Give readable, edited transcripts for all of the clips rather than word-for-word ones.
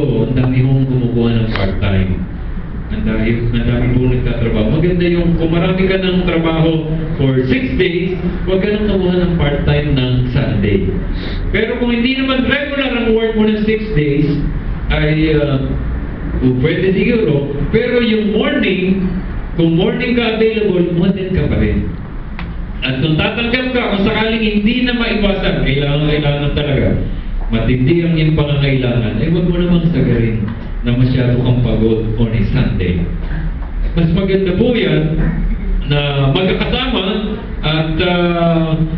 Oo, ang dami hong kumukuha ng part-time. Ang dami pong nagtatrabaho. Maganda yung kung marami ka ng trabaho for 6 days, huwag ka nang kumuha ng part-time ng Sunday. Pero kung hindi naman regular ang work mo ng 6 days, ay pwede siguro. Pero yung morning, kung morning ka available, umattend ka pa rin. At kung tatanggap ka, kung sakaling hindi na maiwasan, kailangan talaga, matindi ang iyong pangangailangan, ay huwag mo namang sagarin na masyado kang pagod on a Sunday. Mas maganda po yan na magkakasama at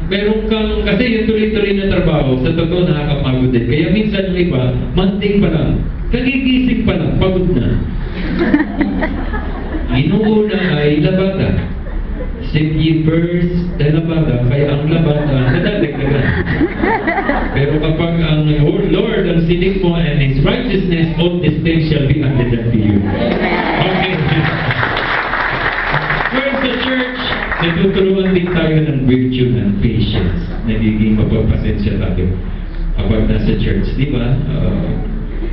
meron kang, kasi yung tuloy-tuloy na trabaho, sa totoo nakakapagod din. Kaya minsan yung iba, Monday pa lang, kagigising pa lang, pagod na. Inuuna ay labada. Seek ye first the labada, kaya ang labada nadadagdagan. Pero kapag ang Lord ang sinig mo and His righteousness, all these things shall be added unto you. Okay. First, the church, natuturuan din tayo ng virtue and patience. Nagiging mapagpasensya tayo kapag nasa church. Di ba?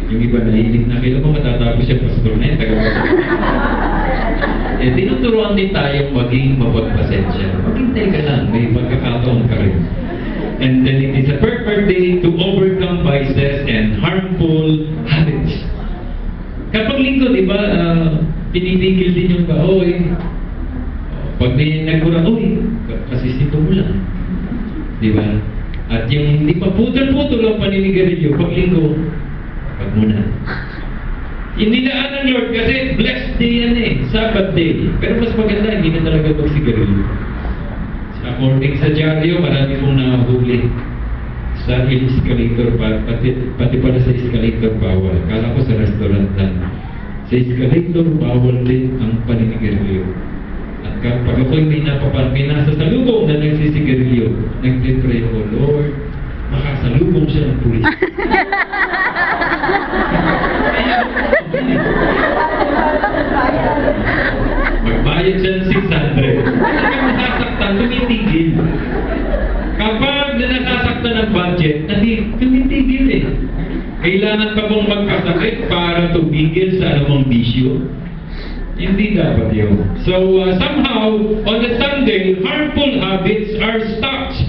Yung iba nahilig na, kailan mo matatapos yung pastor na yun? Tinuturuan din tayong maging mapagpasensya. Maghintay ka lang, may pagkakataon ka rin. And then it is a perfect day to overcome vices and harmful habits. Kapag linggo, di ba, pinipigil din yung kahoy. Pag may nagkurang, kasisito mo lang. Di ba? At yung hindi pa putol-putol ang paninigarilyo, pag linggo, pag muna. Inilaan ng Lord kasi blessed day yan Sabbath day. Pero mas maganda, hindi na talaga magsigarilyo. According sa dyaryo, marami pong nahuli sa escalator, pati pala sa escalator bawal. Kala ko sa restaurant lang. Sa escalator bawal din ang paninigarilyo. At kapag ako'y may nasasalubong na nagsisigarilyo, nagpipray ko, Lord, makasalubong siya ng pulis. Magbayad siya ng 600. Kapag nasasaktan, tumitigil. Kapag nasasaktan ng budget, tumitigil Kailangan pa bang magkasakit para tumigil sa anumang bisyo? Hindi dapat yun. So, somehow, on the Sunday, harmful habits are stopped.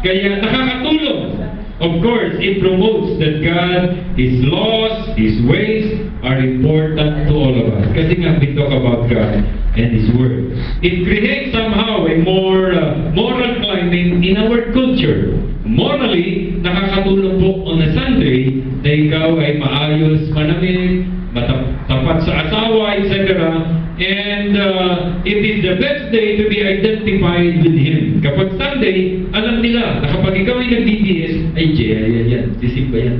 Kaya nakakatulong. Of course, it promotes that God, His laws, His ways are important to all of us. Kasi nga, we talk about God and His Word. It creates somehow a more moral climate in our culture. Morally, nakakatulong po on a Sunday na ikaw ay maayos, manamig, tapat sa asawa, etc. And it is the best day to be identified with Him. Kapag Sunday, alam nila na kapag ikaw ay nag-DBS, ay yan, sisimba yan.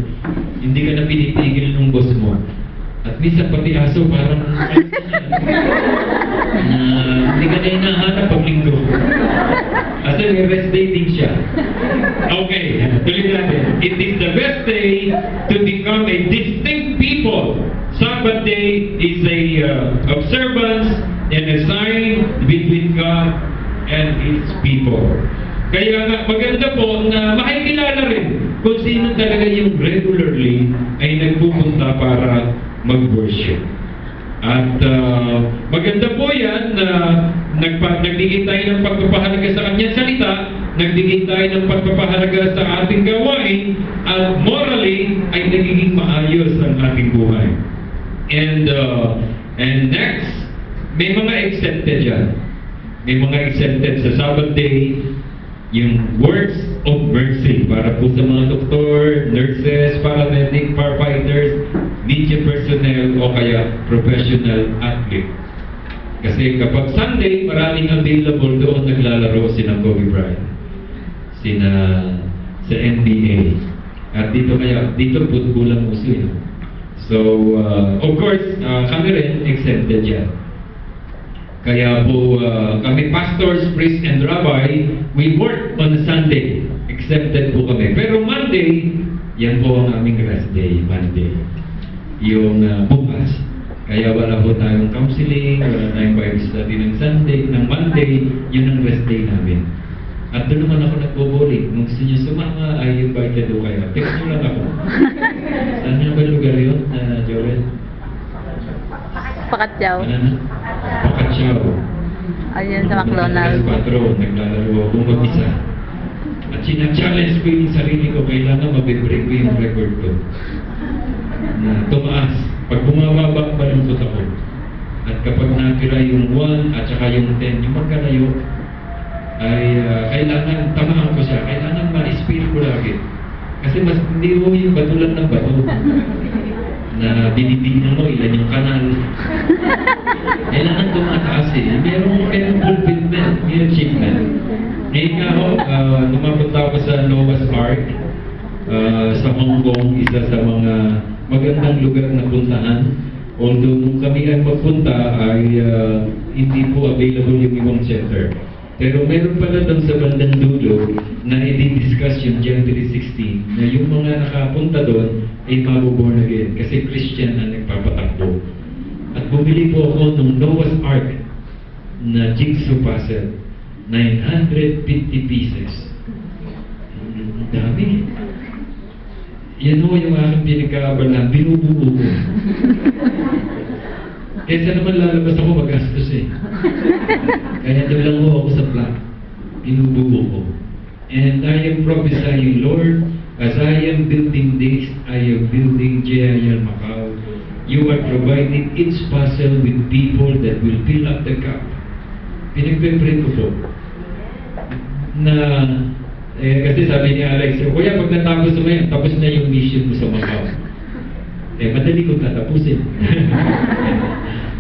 Hindi ka na pinitigil ng boss mo. At minsan pati aso, parang hindi ka na hinahanap pag linggo. Kasi may rest day din siya. Okay, tuloy natin. It is the best day to become a distinct people. Sabbath day is a observance and a sign between God and His people. Kaya nga, maganda po na makikilala rin kung sino talaga yung regularly ay nagpupunta para mag-worship. At maganda po yan na nagdigit tayo ng pagpapahalaga sa Kanyang salita, nagdigit tayo ng pagpapahalaga sa ating gawain, at morally ay nagiging maayos ang ating buhay. And next, may mga exempted yan. May mga exempted sa Sabbath day, yung works of mercy para po sa mga doktor, nurses, paramedic, firefighters, media personnel o kaya professional athlete. Kasi kapag Sunday, maraming available doon naglalaro sina Kobe Bryant, sa NBA. At dito football ang uso yun. So, of course, kami rin exempted yan. Kaya po, kami pastors, priests, and rabbi, we work on a Sunday. Exempted po kami. Pero Monday, yan po ang aming rest day, Monday. Yung bukas. Kaya wala po tayong counseling, wala tayong Bible study ng Sunday, ng Monday, yun ang rest day namin. At doon naman ako nagbo-bowling. Kung gusto niyo sumama, ay invited do kayo. Text niyo lang ako. Saan nga ba lugar yun, Joel? Pakatyaw. Ano na? Pakatyaw. Ayun sa McDonald's. Alas 4, naglalaro ako mag-isa. At sina-challenge ko yung sarili ko, kailangan mabibreak ko yung record ko. Na tumaas. Pag bumababa, balungkot ako. At kapag natira yung 1 at saka yung 10, yung magkalayo, ay kailangan tamahan ko siya. Kailangan ma-speed ko lagi. Kasi mas hindi mo yung bato lang ng bato. Na binibilang mo, ilan yung kanal. Kailangan tumataas eh. Merong fulfillment, may achievement. Ngayon nga ako, lumapunta ako sa Noah's Ark sa Hong Kong, isa sa mga magandang lugar na puntahan. Although nung kami ay magpunta ay hindi po available yung ibang center. Pero meron pala doon sa bandang dulo na i-discuss yung John 3:16 na yung mga nakapunta doon ay mabuborn again kasi Christian ang nagpapatakbo. At bumili po ako ng Noah's Ark na jigsaw puzzle, 950 pieces. Ang dami. Yan ho yung aking pinagkakabalan, binubuo ko. Kesa naman lalabas ako magastos eh. Kaya doon lang ho ako sa plot. Binubuo ko. And I am prophesying, Lord, as I am building this, I am building JIL Macau. You are providing each puzzle with people that will fill up the gap. Pinagpe-pray ko po. Na, kasi sabi ni Alex, Kuya, pag natapos mo yan, tapos na yung mission mo sa Macau. Madali ko tatapusin.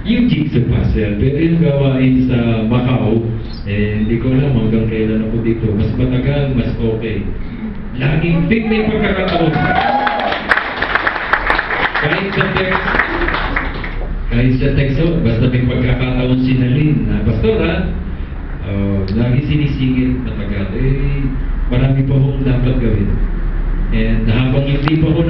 Yung jigsaw puzzle, pero yung gawain sa Macau, hindi ko alam hanggang kailan ako dito. Mas matagal, mas okay. Laging big may pagkakataon. Kahit sa text, basta may pagkakataon sinalin na, Pastor ha, lagi sinisingit matagal. Marami pa akong dapat gawin. And habang hindi pa ako